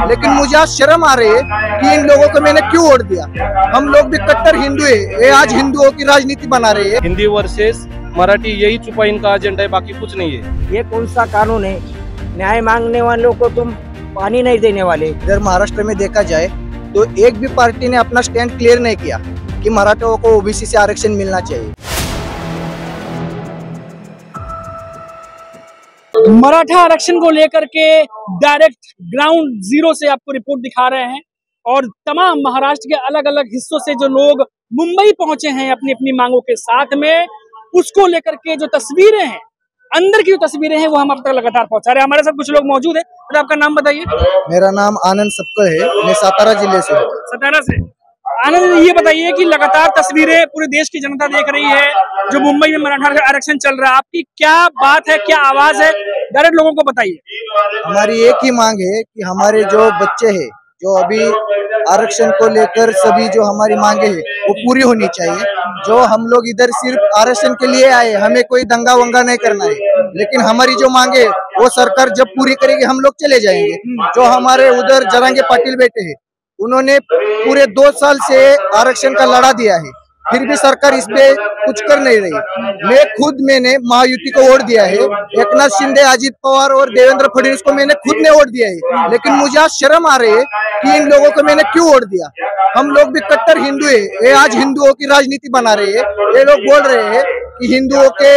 लेकिन मुझे आज शर्म आ रही है कि इन लोगों को मैंने क्यों वोट दिया। हम लोग भी कट्टर हिंदू है, ये आज हिंदुओं की राजनीति बना रहे हैं। हिंदी वर्सेस मराठी, यही छुपा इनका एजेंडा है, बाकी कुछ नहीं है। ये कौन सा कानून है? न्याय मांगने वालों को तुम पानी नहीं देने वाले। इधर महाराष्ट्र में देखा जाए तो एक भी पार्टी ने अपना स्टैंड क्लियर नहीं किया कि मराठों को ओबीसी से आरक्षण मिलना चाहिए। मराठा आरक्षण को लेकर के डायरेक्ट ग्राउंड जीरो से आपको रिपोर्ट दिखा रहे हैं और तमाम महाराष्ट्र के अलग अलग हिस्सों से जो लोग मुंबई पहुंचे हैं अपनी अपनी मांगों के साथ में, उसको लेकर के जो तस्वीरें हैं, अंदर की जो तस्वीरें हैं, वो हम अब तक लगातार पहुंचा रहे हैं। हमारे साथ कुछ लोग मौजूद हैं। तो आपका नाम बताइए। मेरा नाम आनंद सबकर है, मैं सातारा जिले से हूँ। सतारा से। आनंद, ये बताइए कि लगातार तस्वीरें पूरे देश की जनता देख रही है, जो मुंबई में मराठा आरक्षण चल रहा है, आपकी क्या बात है, क्या आवाज है, डायरेक्ट लोगों को बताइए। हमारी एक ही मांग है कि हमारे जो बच्चे हैं, जो अभी आरक्षण को लेकर सभी जो हमारी मांगे हैं वो पूरी होनी चाहिए। जो हम लोग इधर सिर्फ आरक्षण के लिए आए, हमें कोई दंगा वंगा नहीं करना है, लेकिन हमारी जो मांगे वो सरकार जब पूरी करेगी हम लोग चले जाएंगे। जो हमारे उधर जरांगे पाटिल बैठे हैं, उन्होंने पूरे 2 साल से आरक्षण का लड़ा दिया है, फिर भी सरकार इस पे कुछ कर नहीं रही। मैंने महायुति को वोट दिया है, एकनाथ शिंदे, अजित पवार और देवेंद्र फडणवीस को मैंने खुद ने वोट दिया है, लेकिन मुझे आज शर्म आ रही है कि इन लोगों को मैंने क्यों वोट दिया। हम लोग भी कट्टर हिंदू है, ये आज हिंदुओं की राजनीति बना रहे हैं। ये लोग बोल रहे हैं कि हिंदुओं के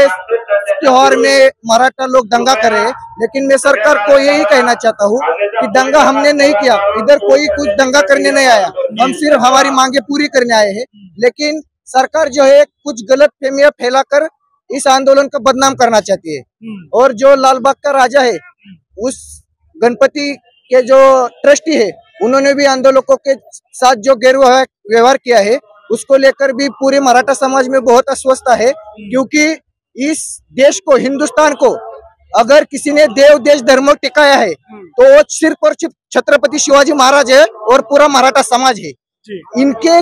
त्योहार में मराठा लोग दंगा कर रहे हैं, लेकिन मैं सरकार को यही कहना चाहता हूँ कि दंगा हमने नहीं किया, इधर कोई कुछ दंगा करने नहीं आया, हम सिर्फ हमारी मांगे पूरी करने आए हैं। लेकिन सरकार जो है कुछ गलत फहमियां फैलाकर इस आंदोलन को बदनाम करना चाहती है। और जो लालबाग का राजा है, उस गणपति के जो ट्रस्टी है, उन्होंने भी आंदोलकों के साथ जो गैर व्यवहार किया है, उसको लेकर भी पूरे मराठा समाज में बहुत अस्वस्थता है। क्योंकि इस देश को, हिंदुस्तान को अगर किसी ने देव देश धर्म टिकाया है तो वो सिर्फ और सिर्फ छत्रपति शिवाजी महाराज है और पूरा मराठा समाज है। इनके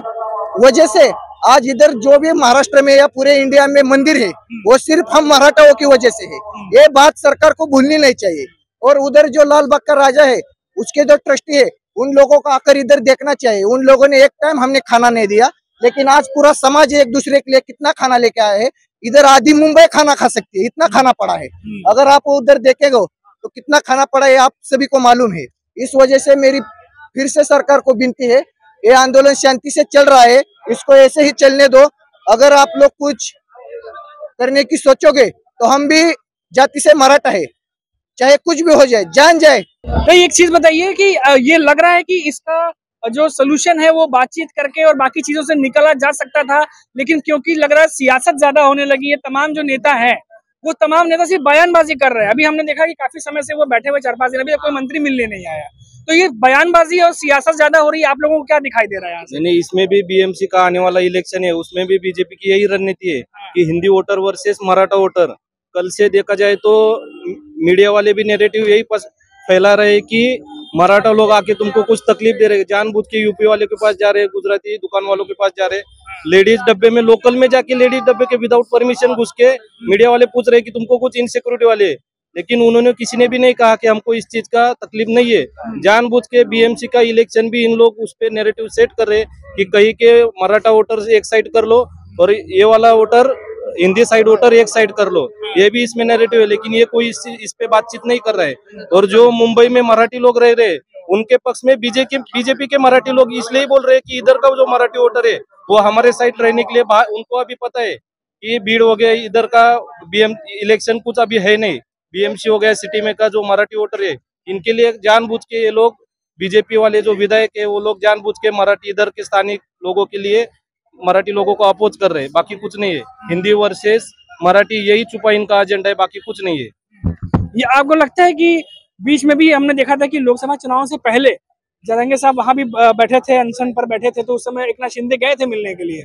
वजह से आज इधर जो भी महाराष्ट्र में या पूरे इंडिया में मंदिर है, वो सिर्फ हम मराठाओं की वजह से है। ये बात सरकार को भूलनी नहीं चाहिए। और उधर जो लालबाग का राजा है, उसके जो ट्रस्टी है, उन लोगों को आकर इधर देखना चाहिए। उन लोगों ने एक टाइम हमने खाना नहीं दिया, लेकिन आज पूरा समाज एक दूसरे के लिए कितना खाना लेके आया है। इधर आधी मुंबई खाना खा सकती है, इतना खाना पड़ा है। अगर आप उधर देखेंगे तो कितना खाना पड़ा है आप सभी को मालूम है। इस वजह से मेरी फिर से सरकार को विनती है, ये आंदोलन शांति से चल रहा है, इसको ऐसे ही चलने दो। अगर आप लोग कुछ करने की सोचोगे तो हम भी जाति से मराठा है, चाहे कुछ भी हो जाए, जान जाए। तो एक चीज बताइए कि ये लग रहा है कि इसका जो सोल्यूशन है वो बातचीत करके और बाकी चीजों से निकला जा सकता था, लेकिन क्योंकि लग रहा है सियासत ज्यादा होने लगी है, तमाम जो नेता है वो तमाम नेता सिर्फ बयानबाजी कर रहे हैं। अभी हमने देखा कि काफी समय से वो बैठे हुए 4-5 दिन, अभी कोई मंत्री मिलने नहीं आया। तो ये बयानबाजी और सियासत ज्यादा हो रही है, आप लोगों को क्या दिखाई दे रहा है? नहीं, इसमें भी बीएमसी का आने वाला इलेक्शन है, उसमें भी बीजेपी की यही रणनीति है कि Hindi voter versus Maratha voter. कल से देखा जाए तो मीडिया वाले भी नैरेटिव यही फैला रहे हैं कि मराठा लोग आके तुमको कुछ तकलीफ दे रहे हैं, जानबूझ के यूपी वाले के पास जा रहे हैं, गुजराती दुकान वालों के पास जा रहे हैं, लेडीज डब्बे में, लोकल में जाके लेडीज डब्बे के विदाउट परमिशन घुस के मीडिया वाले पूछ रहे हैं कि तुमको कुछ इनसिक्योरिटी वाले। लेकिन उन्होंने, किसी ने भी नहीं कहा कि हमको इस चीज का तकलीफ नहीं है। जानबूझ के बीएमसी का इलेक्शन भी इन लोग उस पे नैरेटिव सेट कर रहे हैं कि कहीं के मराठा वोटर एक साइड कर लो और ये वाला वोटर, हिंदी साइड वोटर एक साइड कर लो, ये भी इसमें नैरेटिव है। लेकिन ये कोई इस पे बातचीत नहीं कर रहा है। और जो मुंबई में मराठी लोग रह रहे, उनके पक्ष में बीजेपी के मराठी लोग इसलिए बोल रहे हैं कि इधर का जो मराठी वोटर है वो हमारे साइड रहने के लिए, उनको अभी पता है कि भीड़ हो गया, इधर का इलेक्शन कुछ अभी है नहीं, बीएमसी हो गया सिटी में का जो मराठी वोटर है, इनके लिए जानबूझ के ये लोग, बीजेपी वाले जो विधायक है वो लोग जानबूझ के मराठी, इधर के स्थानीय लोगों के लिए मराठी लोगों को अपोज कर रहे हैं, बाकी कुछ नहीं है। हिंदी वर्सेस मराठी, यही छुपा इनका एजेंडा है, बाकी कुछ नहीं है। ये आपको लगता है कि बीच में भी हमने देखा था कि लोकसभा चुनाव से पहले जरंगे साहब वहां भी बैठे थे, अनशन पर बैठे थे, तो उस समय एकनाथ शिंदे गए थे मिलने के लिए।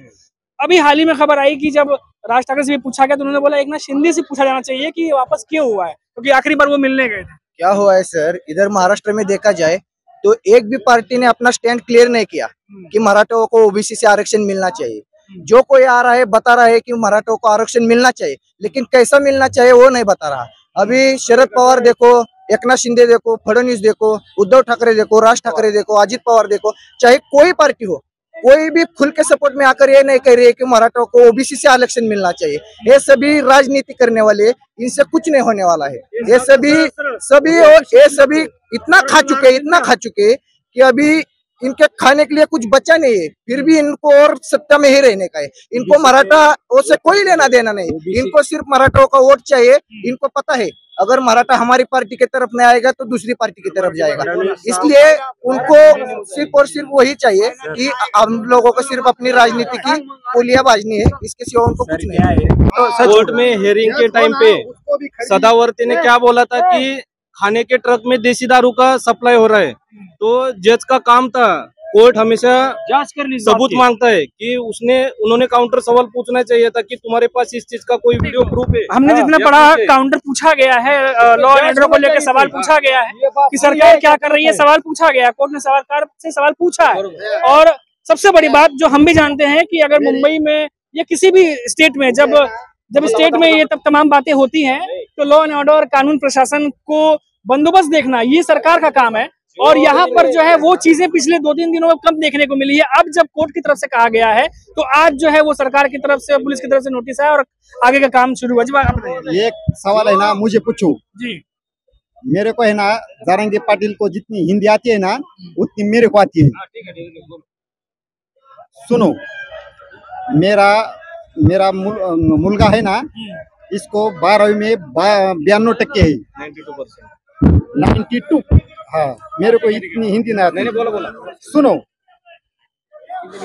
अभी हाल ही में खबर आई कि जब राज ठाकरे से भी पूछा गया तो उन्होंने बोला एकनाथ शिंदे से पूछा जाना चाहिए कि वापस क्यों हुआ है, क्योंकि आखिरी बार वो मिलने गए थे। क्या हुआ है सर, इधर महाराष्ट्र में देखा जाए तो एक भी पार्टी ने अपना स्टैंड क्लियर नहीं किया कि मराठों को ओबीसी से आरक्षण मिलना चाहिए। जो कोई आ रहा है बता रहा है कि मराठों को आरक्षण मिलना चाहिए, लेकिन कैसा मिलना चाहिए वो नहीं बता रहा। अभी शरद पवार देखो, एकनाथ शिंदे देखो, फडणवीस देखो, उद्धव ठाकरे देखो, राज ठाकरे देखो, अजित पवार देखो, चाहे कोई पार्टी हो, कोई भी खुल के सपोर्ट में आकर ये नहीं कह रही है कि मराठा को ओबीसी से आरक्षण मिलना चाहिए। ये सभी राजनीति करने वाले, इनसे कुछ नहीं होने वाला है। ये सभी इतना खा चुके कि अभी इनके खाने के लिए कुछ बचा नहीं है। फिर भी इनको और सत्ता में ही रहने का है। इनको मराठा से कोई लेना देना नहीं, इनको सिर्फ मराठाओं का वोट चाहिए। इनको पता है अगर मराठा हमारी पार्टी की तरफ नहीं आएगा तो दूसरी पार्टी की तरफ जाएगा, इसलिए उनको सिर्फ और सिर्फ वही चाहिए कि हम लोगों को सिर्फ अपनी राजनीति की पुलिया बाजनी है, इसके सिवा उनको कुछ नहीं है। तो कोर्ट में हियरिंग के टाइम पे सदावर्ती ने क्या बोला था कि खाने के ट्रक में देसी दारू का सप्लाई हो रहा है, तो जज का काम था, कोर्ट हमेशा जांच कर ली, सबूत मांगता है कि उन्होंने काउंटर सवाल पूछना चाहिए था कि तुम्हारे पास इस चीज का कोई वीडियो प्रूफ है। हमने जितना पढ़ा काउंटर पूछा गया है, लॉ एंड ऑर्डर को लेकर सवाल पूछा गया है कि सरकार क्या कर रही है, सवाल पूछा गया, कोर्ट ने सरकार से सवाल पूछा है। और सबसे बड़ी बात जो हम भी जानते हैं कि अगर मुंबई में या किसी भी स्टेट में जब स्टेट में ये तब तमाम बातें होती हैं तो लॉ एंड ऑर्डर, कानून प्रशासन को बंदोबस्त देखना ये सरकार का काम है। और यहाँ पर जो है वो चीजें पिछले 2-3 दिनों में कम देखने को मिली है। अब जब कोर्ट की तरफ से कहा गया है तो आज जो है वो सरकार की तरफ से, पुलिस की तरफ से नोटिस है और आगे का काम शुरू हुआ। एक सवाल है ना, मुझे पूछो जी। मेरे को है ना, जारंगी पाटिल को जितनी हिंदी आती है ना उतनी मेरे को आती है। सुनो, मेरा मुलगा है ना, इसको 12वीं में 92% है, 92। हाँ, मेरे को इतनी हिंदी ना आती। बोला। सुनो,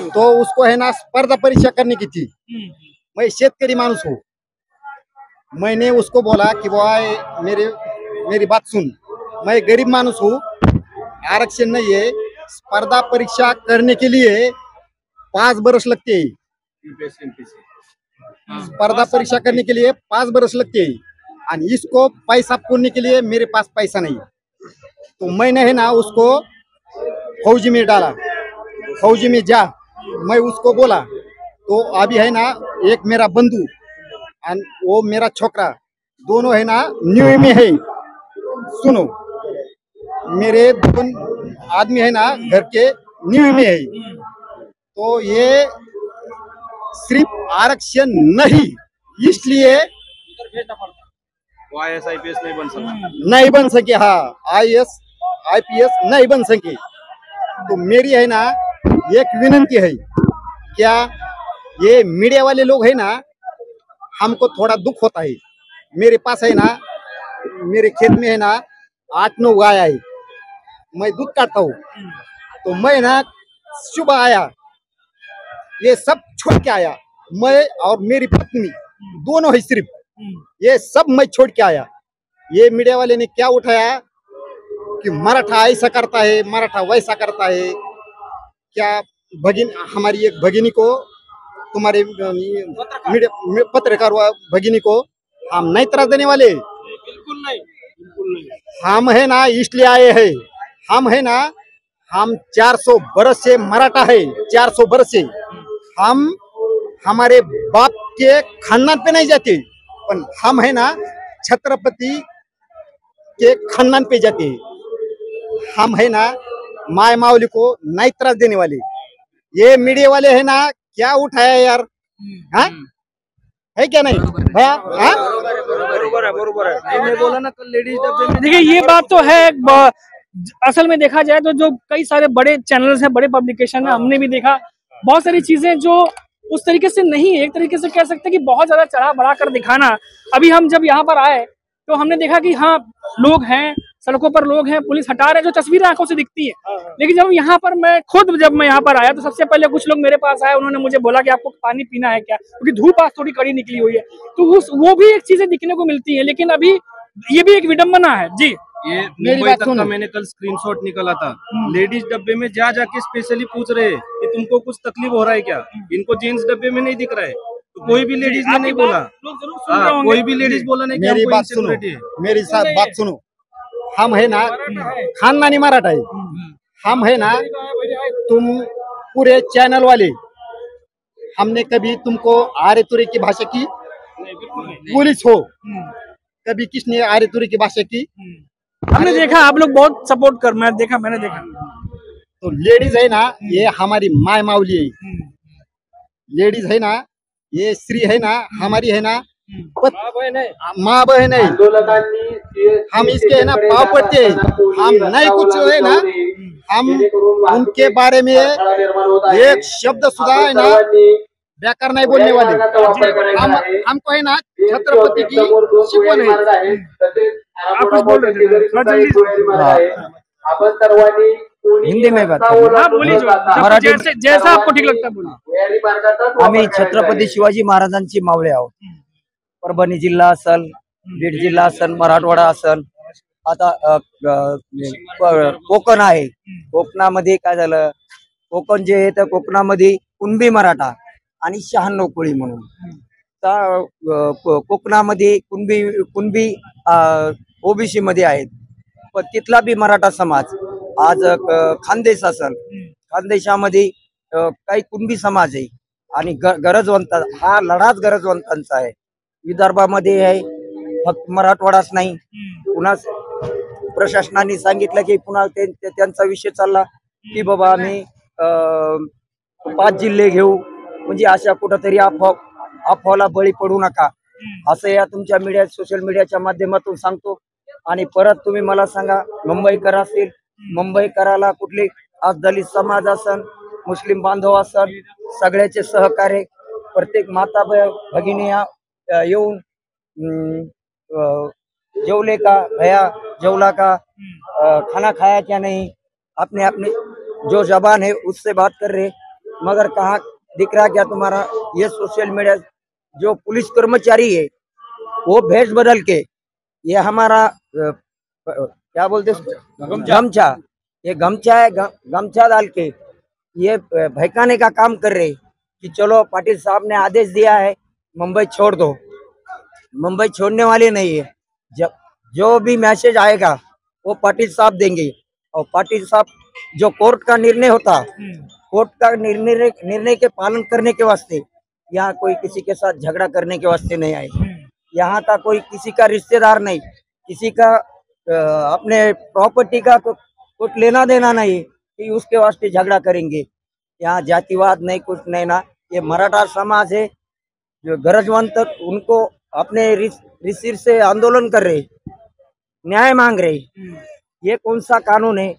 तो उसको है ना स्पर्धा परीक्षा करने की थी। मैं शेतकरी मानुस हूँ, मैंने उसको बोला कि भाई मेरी बात सुन, मैं गरीब मानुस हूँ, आरक्षण नहीं है, स्पर्धा परीक्षा करने के लिए 5 बरस लगते हैं। स्पर्धा परीक्षा करने के लिए 5 बरस लगते हैं, और इसको पैसा पूरने के लिए मेरे पास पैसा नहीं है। तो मैंने है ना उसको फौजी में डाला, फौजी में जा, मैं उसको बोला। तो अभी है ना एक मेरा बंधु और वो मेरा छोकरा, दोनों है ना न्यू में है। सुनो, मेरे 2 आदमी है ना घर के न्यू में है। तो ये सिर्फ आरक्षण नहीं, इसलिए IAS IPS नहीं बन सका, नहीं बन सके। हाँ, IAS IPS नहीं बन सके। तो मेरी है ना एक विनंती है, क्या ये मीडिया वाले लोग है ना, हमको थोड़ा दुख होता है। मेरे पास है ना, मेरे खेत में है ना 8-9 गाय है, मैं दूध काटता हूँ। तो मैं ना सुबह आया, ये सब छोड़ के आया, मैं और मेरी पत्नी दोनों है सिर्फ, ये सब मैं छोड़ के आया। ये मीडिया वाले ने क्या उठाया कि मराठा ऐसा करता है, मराठा वैसा करता है। क्या हमारी एक भगिनी को, तुम्हारे मीडिया पत्रकार भगिनी को हम नहीं त्रास देने वाले। बिल्कुल नहीं। हम है ना इसलिए आए हैं, हम है ना, हम 400 बरस से मराठा है, 400 बरस से हम हमारे बाप के खानदान पे नहीं जाते, पर हम है ना छत्रपति के खानदान पे जाते हैं। हम है ना माय मावली को नहीं त्रास देने वाले। ये मीडिया वाले है ना क्या उठाया यार, हाँ है क्या नहीं भैया? मैं बोला ना कल लेडीज डब्बे में। देखिए ये बात तो है, असल में देखा जाए तो जो कई सारे बड़े चैनल्स हैं, बड़े पब्लिकेशन है, हमने भी देखा बहुत सारी चीजें जो उस तरीके से नहीं है। एक तरीके से कह सकते हैं कि बहुत ज्यादा चढ़ा बढ़ा कर दिखाना। अभी हम जब यहाँ पर आए तो हमने देखा कि हाँ लोग हैं, सड़कों पर लोग हैं, पुलिस हटा रहे, जो तस्वीरें आंखों से दिखती है। लेकिन जब यहाँ पर जब मैं यहाँ पर आया तो सबसे पहले कुछ लोग मेरे पास आए, उन्होंने मुझे बोला कि आपको पानी पीना है क्या, क्योंकि धूप आज थोड़ी कड़ी निकली हुई है। तो वो भी एक चीजें दिखने को मिलती है। लेकिन अभी ये भी एक विडम्बना है जी। ये मुंबई तक का मैंने कल स्क्रीनशॉट निकाला था, लेडीज डब्बे में जाके स्पेशली पूछ रहे हैं कि तुमको कुछ तकलीफ हो रहा है क्या। इनको जेंट्स डब्बे में नहीं दिख रहा है, तो कोई भी लेडीज ने नहीं बोला। कोई भी लेडीज बोला नहीं। मेरी बात सुनो, मेरी साथ बात सुनो। हम है ना खानदानी मराठा है, हम है ना, तुम पूरे चैनल वाले, हमने कभी तुमको आर्य तुरे की भाषा की? पुलिस हो, कभी किसने आर्य तुरे की भाषा की? हमने देखा आप लोग बहुत सपोर्ट कर, मैंने देखा। तो लेडीज है ना, ये हमारी माय माऊली है। लेडीज है ना, ये स्त्री है ना, हमारी है ना, माँ बहन है। हम इसके है ना पाव पड़ते हैं। हम नहीं कुछ है ना, हम उनके बारे में एक शब्द सुधा है ना बेकार नहीं बोलने वाले। हमको है ना छत्रपति की शिकवण है। आप कुछ बोल रहे थे, थोड़ा जल्दी। हिंदी में बात हाँ बोलिए, जो मराठी- जैसा आपको ठीक लगता है बोलिए। आम्ही छत्रपती शिवाजी महाराजांची मावळे आहोत. परभणी जिल्हा असल, बीड जिल्हा असल, मराठवाडा असल, आता कोकण आहे. कोकणामध्ये काय झालं, कोकण जे आहे तर कोकणामध्ये कुणबी मराठा आणि 96 कोळी म्हणून. तर कोकणामध्ये कुणबी ओबीसी मध्ये आहेत, पण तिथला बी मराठा समाज आज खानदेश असल, खानदेशामध्ये काही कुणबी समाज आहे आणि गरजवंत, हा लढाच गरजवंतांचा आहे. विदर्भामध्ये आहे, फक्त मराठवाडाच नाही, पुन्हा प्रशासनाने सांगितलं की पुन्हा त्यांचा विषय चालला की बाबा आम्ही 5 जिल्हे घेऊ, म्हणजे अशा कुठंतरी अफवाला बळी पडू नका असं या तुमच्या मीडिया, सोशल मीडियाच्या माध्यमातून सांगतो. आणि परत तुम्ही मला सांगा, मुंबईकर असतील, मुंबईकराला कुठली आज दलित समाज असन, मुस्लिम बांधव असन, सगळ्याचे सहकार्य, प्रत्येक माता भगिनी येऊन जेवले का भैया, जेवला का, खाना खाया क्या नहीं, अपने अपने जो जबान है उससे बात कर रहे, मगर कहाँ दिख रहा क्या तुम्हारा ये सोशल मीडिया। जो पुलिस कर्मचारी है वो भेष बदल के ये हमारा क्या बोलते गमछा, ये गमछा है, गमछा डाल के ये भड़काने का काम कर रहे कि चलो पाटिल साहब ने आदेश दिया है मुंबई छोड़ दो। मुंबई छोड़ने वाले नहीं है, जब जो भी मैसेज आएगा वो पाटिल साहब देंगे। और पाटिल साहब जो कोर्ट का निर्णय होता, कोर्ट का निर्णय के पालन करने के वास्ते, यहाँ कोई किसी के साथ झगड़ा करने के वास्ते नहीं आए। यहाँ का कोई किसी का रिश्तेदार नहीं, किसी का अपने प्रॉपर्टी का कुछ लेना देना नहीं कि उसके वास्ते झगड़ा करेंगे। यहाँ जातिवाद नहीं, कुछ नहीं ना। ये मराठा समाज है जो गरजवंत, उनको अपने रिसिर से आंदोलन कर रहे, न्याय मांग रहे। ये कौन सा कानून है,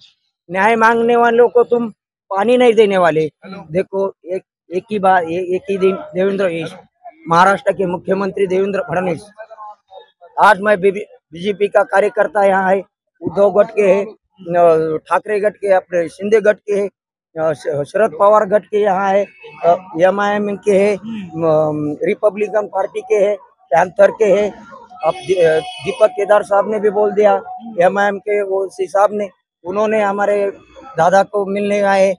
न्याय मांगने वालों को तुम पानी नहीं देने वाले। देखो एक ही बात, एक ही दिन देवेंद्र, महाराष्ट्र के मुख्यमंत्री देवेंद्र फडणवीस, आज मैं बीजेपी का कार्यकर्ता यहाँ है, उद्धव गट के है, ठाकरे गट के, अपने शिंदे गट के है, शरद पवार गट के यहाँ है, MIM के है, रिपब्लिकन पार्टी के है, पैंथर के है। अब दीपक केदार साहब ने भी बोल दिया, MIM के वो साहब ने, उन्होंने हमारे दादा को मिलने आए।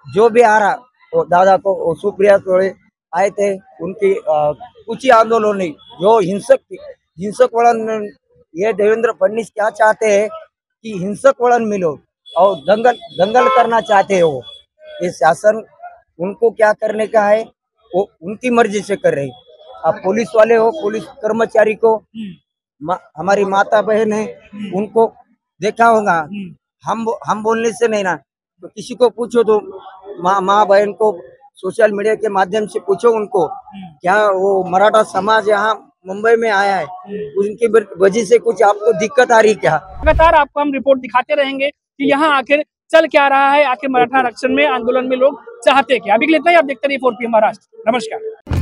जो भी आ रहा वो दादा को, सुप्रिया सुळे आए थे, उनकी कुछ ही आंदोलन नहीं, जो हिंसक वलन, ये देवेंद्र फडणवीस क्या चाहते हैं कि हिंसक वलन मिलो और दंगल करना चाहते हो। ये शासन उनको क्या करने का है वो उनकी मर्जी से कर रहे। अब पुलिस वाले हो, पुलिस कर्मचारी को, हमारी माता बहन है, उनको देखा होगा, हम बोलने से नहीं ना, तो किसी को पूछो तो माँ बहन को सोशल मीडिया के माध्यम से पूछो उनको, क्या वो मराठा समाज यहाँ मुंबई में आया है, उनकी वजह से कुछ आपको दिक्कत आ रही क्या? लगातार आपको हम रिपोर्ट दिखाते रहेंगे कि यहाँ आखिर चल क्या रहा है, आखिर मराठा आरक्षण में आंदोलन में लोग चाहते क्या। अभी के लिए इतना ही, आप देखते रहिए 4PM महाराष्ट्र। नमस्कार।